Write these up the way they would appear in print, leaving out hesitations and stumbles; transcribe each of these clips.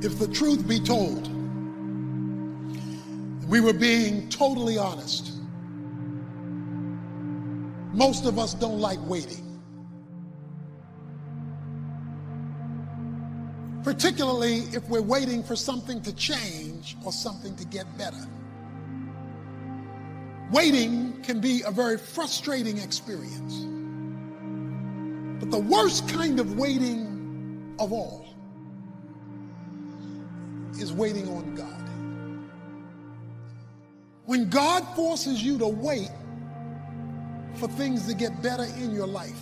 If the truth be told, we were being totally honest. Most of us don't like waiting. Particularly if we're waiting for something to change or something to get better. Waiting can be a very frustrating experience. But the worst kind of waiting of all is waiting on God. When God forces you to wait for things to get better in your life,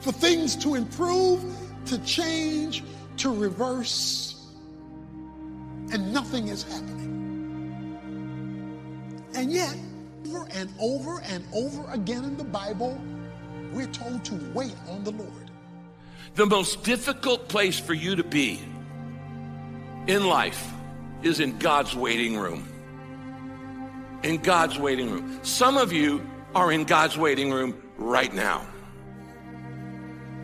for things to improve, to change, to reverse, and nothing is happening. And yet, over and over again in the Bible, we're told to wait on the Lord. The most difficult place for you to be in life is in God's waiting room. In God's waiting room. Some of you are in God's waiting room right now.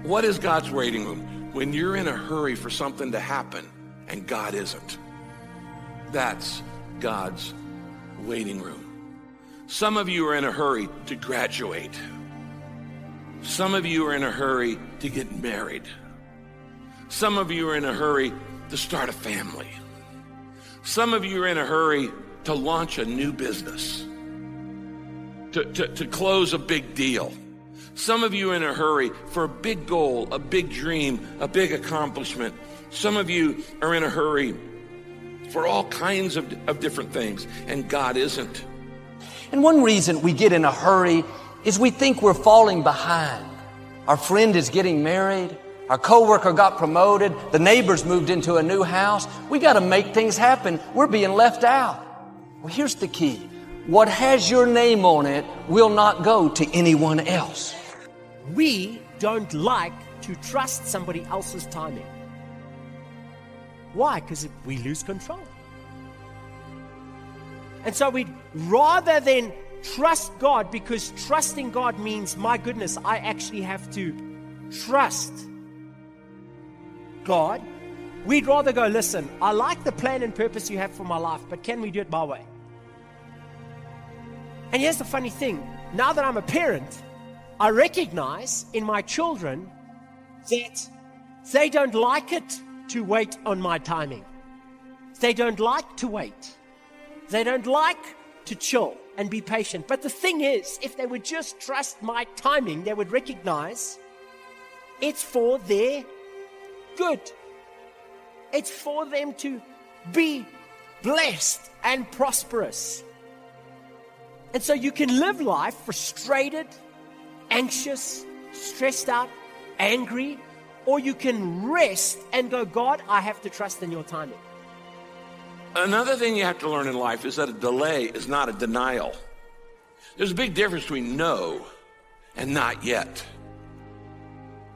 What is God's waiting room? When you're in a hurry for something to happen and God isn't. That's God's waiting room. Some of you are in a hurry to graduate. Some of you are in a hurry to get married. Some of you are in a hurry to start a family. Some of you are in a hurry to launch a new business, to close a big deal. Some of you are in a hurry for a big goal, a big dream, a big accomplishment. Some of you are in a hurry for all kinds of different things, and God isn't. And one reason we get in a hurry is we think we're falling behind. Our friend is getting married. Our coworker got promoted. The neighbors moved into a new house. We got to make things happen. We're being left out. Well, here's the key. What has your name on it will not go to anyone else. We don't like to trust somebody else's timing. Why? Because we lose control. And so we'd rather than trust God, because trusting God means, my goodness, I actually have to trust God. We'd rather go, listen, I like the plan and purpose you have for my life, but can we do it my way? And here's the funny thing. Now that I'm a parent, I recognize in my children that they don't like it to wait on my timing. They don't like to wait. They don't like to chill and be patient. But the thing is, if they would just trust my timing, they would recognize it's for their good. It's for them to be blessed and prosperous. And so you can live life frustrated, anxious, stressed out, angry, or you can rest and go, God, I have to trust in your timing. Another thing you have to learn in life is that a delay is not a denial. There's a big difference between no and not yet.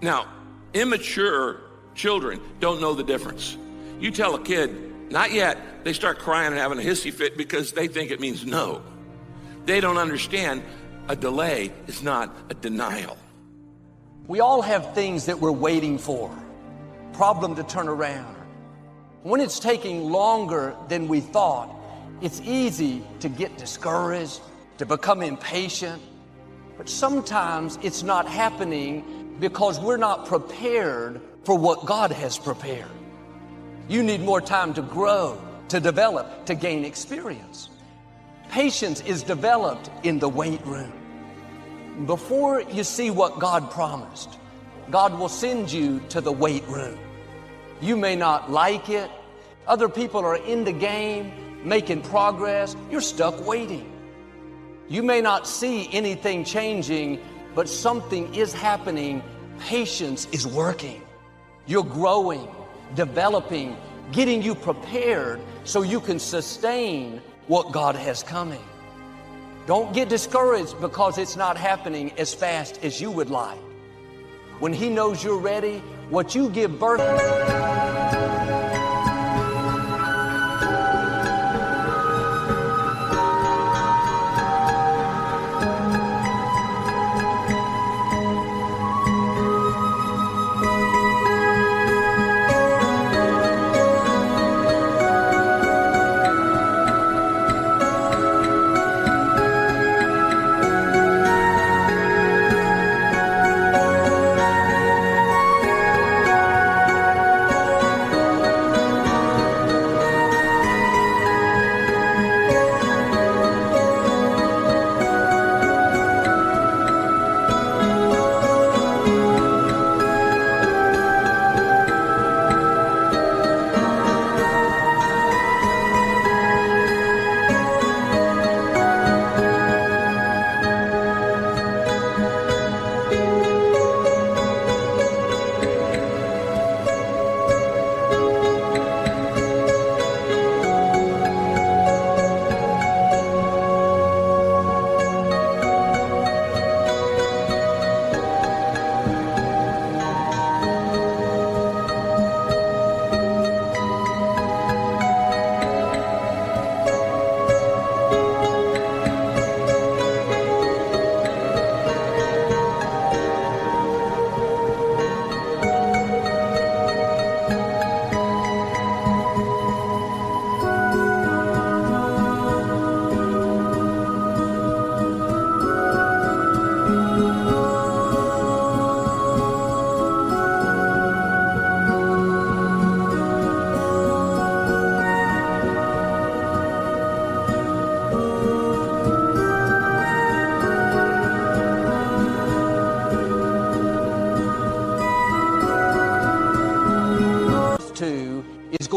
Now, immature children don't know the difference. You tell a kid, not yet, they start crying and having a hissy fit because they think it means no. They don't understand a delay is not a denial. We all have things that we're waiting for, problem to turn around. When it's taking longer than we thought, it's easy to get discouraged, to become impatient. But sometimes it's not happening because we're not prepared for what God has prepared. You need more time to grow, to develop, to gain experience. Patience is developed in the wait room. Before you see what God promised, God will send you to the wait room. You may not like it. Other people are in the game, making progress. You're stuck waiting. You may not see anything changing, but something is happening. Patience is working. You're growing, developing, getting you prepared so you can sustain what God has coming. Don't get discouraged because it's not happening as fast as you would like. When He knows you're ready, what you give birth to.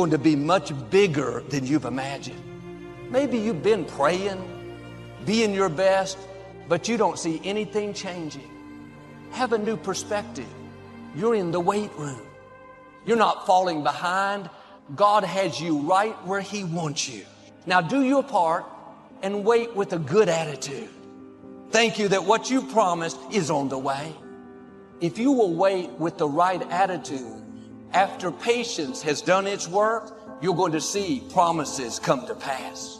going to be much bigger than you've imagined. Maybe you've been praying, being your best, but you don't see anything changing. Have a new perspective. You're in the weight room. You're not falling behind. God has you right where He wants you. Now do your part and wait with a good attitude. Thank you that what you promised is on the way. If you will wait with the right attitude, after patience has done its work, you're going to see promises come to pass.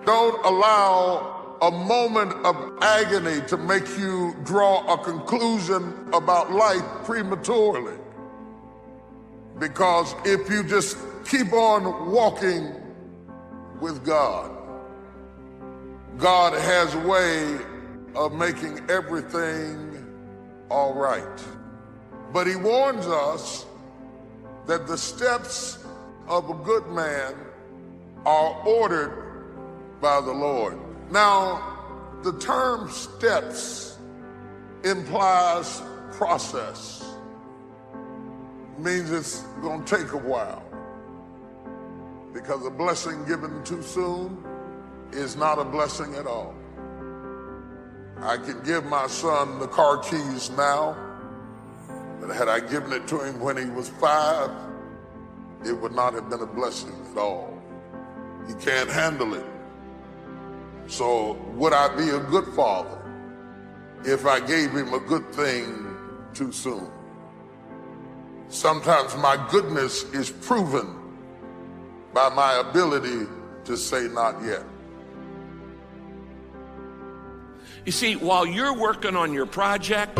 Don't allow a moment of agony to make you draw a conclusion about life prematurely. Because if you just keep on walking with God, God has a way of making everything all right. But He warns us that the steps of a good man are ordered by the Lord. Now, the term steps implies process. Means it's going to take a while. Because a blessing given too soon is not a blessing at all. I can give my son the car keys now, but had I given it to him when he was 5, it would not have been a blessing at all. He can't handle it. So would I be a good father if I gave him a good thing too soon? Sometimes my goodness is proven by my ability to say not yet. You see, while you're working on your project,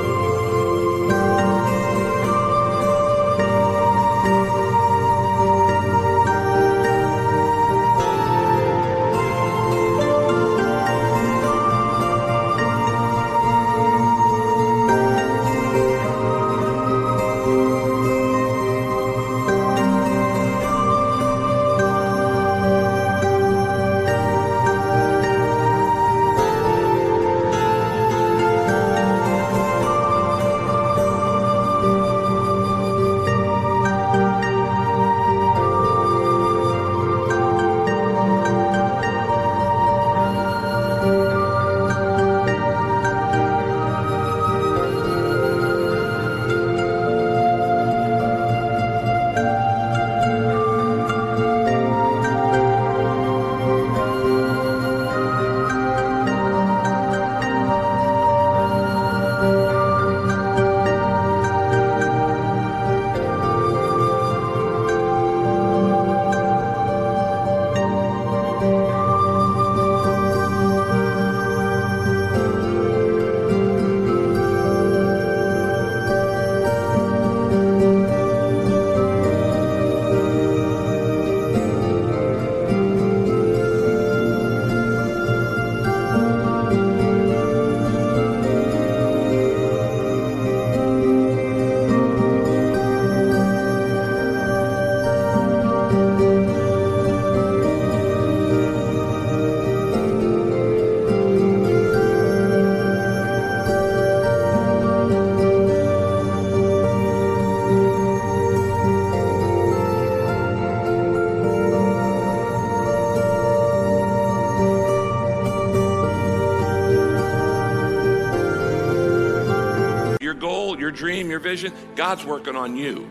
your dream, your vision, God's working on you.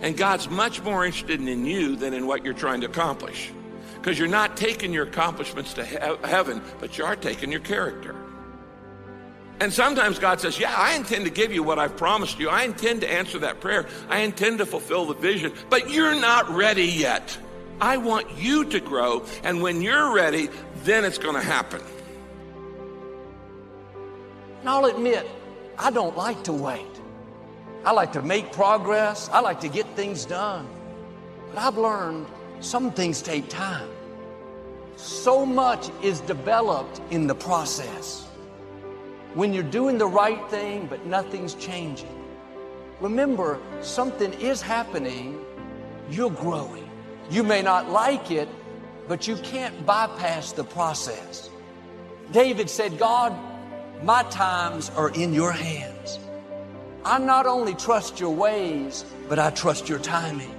And God's much more interested in you than in what you're trying to accomplish. Because you're not taking your accomplishments to heaven, but you are taking your character. And sometimes God says, yeah, I intend to give you what I've promised you. I intend to answer that prayer. I intend to fulfill the vision, but you're not ready yet. I want you to grow, and when you're ready, then it's going to happen. And I'll admit, I don't like to wait. I like to make progress. I like to get things done. But I've learned some things take time. So much is developed in the process. When you're doing the right thing, but nothing's changing, remember, something is happening. You're growing. You may not like it, but you can't bypass the process. David said, God, my times are in your hands. I not only trust your ways, but I trust your timing.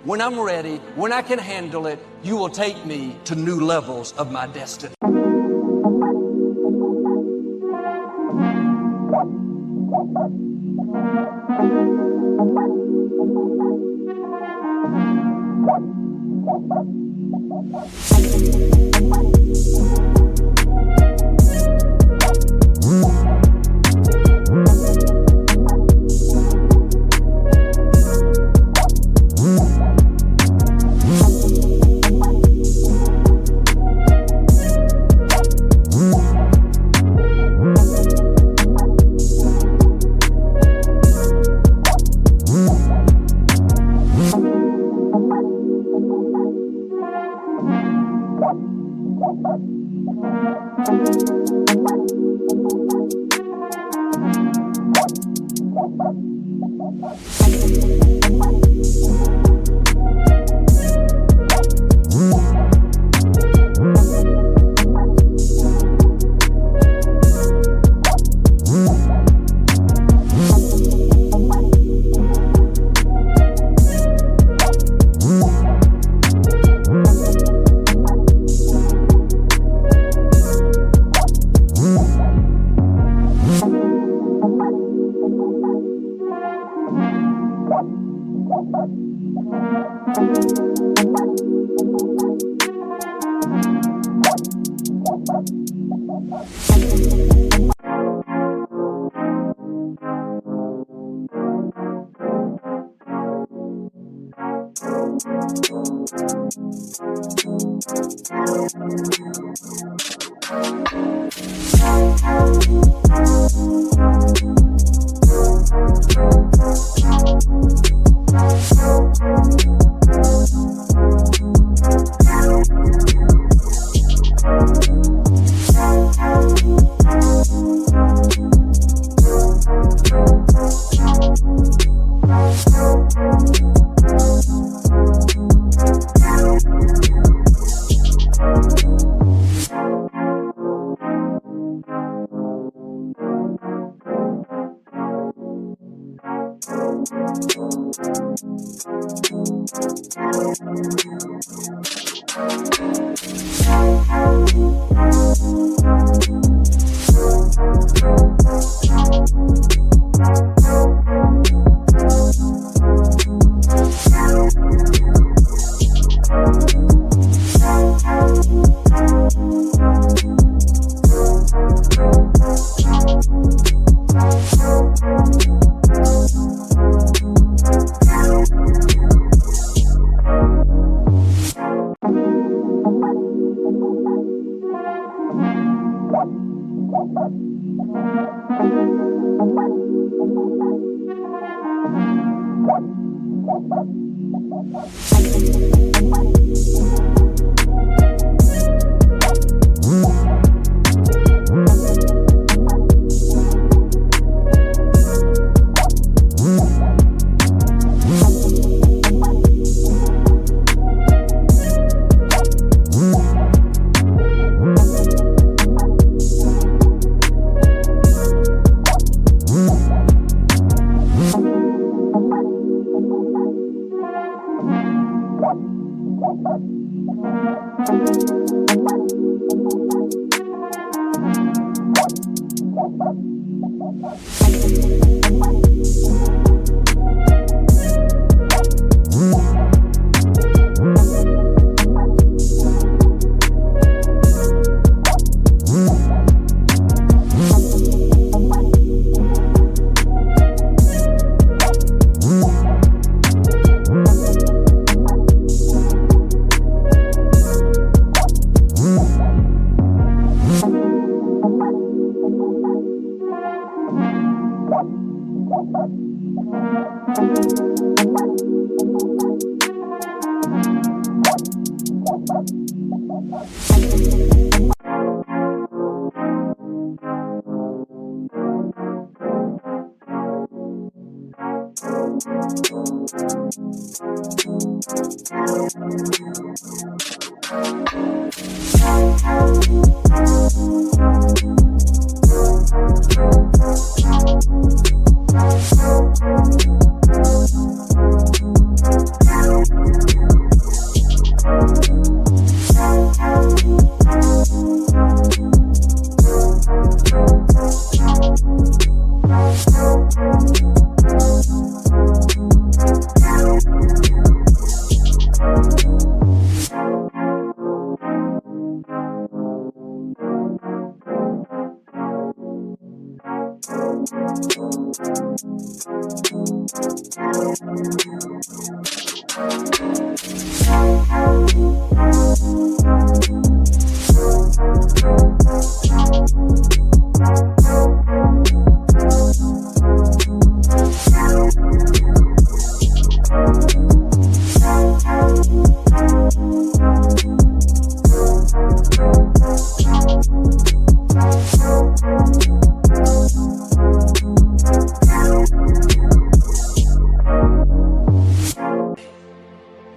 When I'm ready, when I can handle it, you will take me to new levels of my destiny.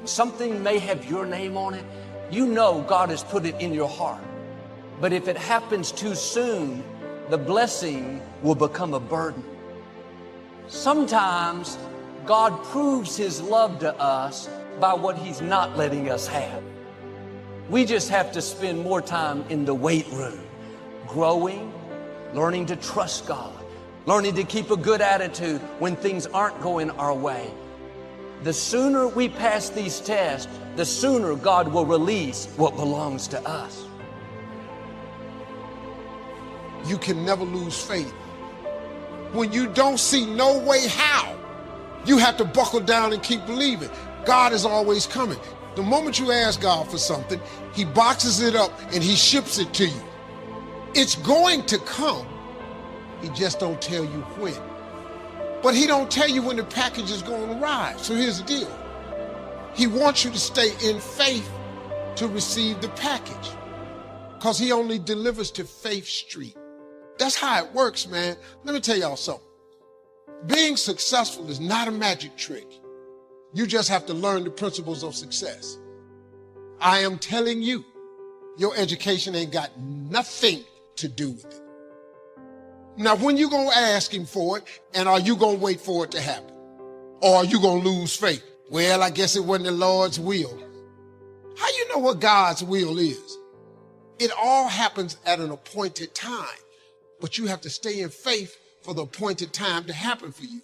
Something may have your name on it. You know God has put it in your heart. But if it happens too soon, the blessing will become a burden. Sometimes God proves His love to us by what He's not letting us have. We just have to spend more time in the weight room, growing, learning to trust God, learning to keep a good attitude when things aren't going our way. The sooner we pass these tests, the sooner God will release what belongs to us. You can never lose faith. When you don't see no way how, you have to buckle down and keep believing. God is always coming. The moment you ask God for something, He boxes it up and He ships it to you. It's going to come. He just don't tell you when. But He don't tell you when the package is going to arrive. So here's the deal. He wants you to stay in faith to receive the package, because He only delivers to Faith Street. That's how it works, man. Let me tell y'all something. Being successful is not a magic trick. You just have to learn the principles of success. I am telling you, your education ain't got nothing to do with it. Now, when you gonna ask Him for it, and are you gonna wait for it to happen? Or are you gonna lose faith? Well, I guess it wasn't the Lord's will. How you know what God's will is? It all happens at an appointed time, but you have to stay in faith for the appointed time to happen for you.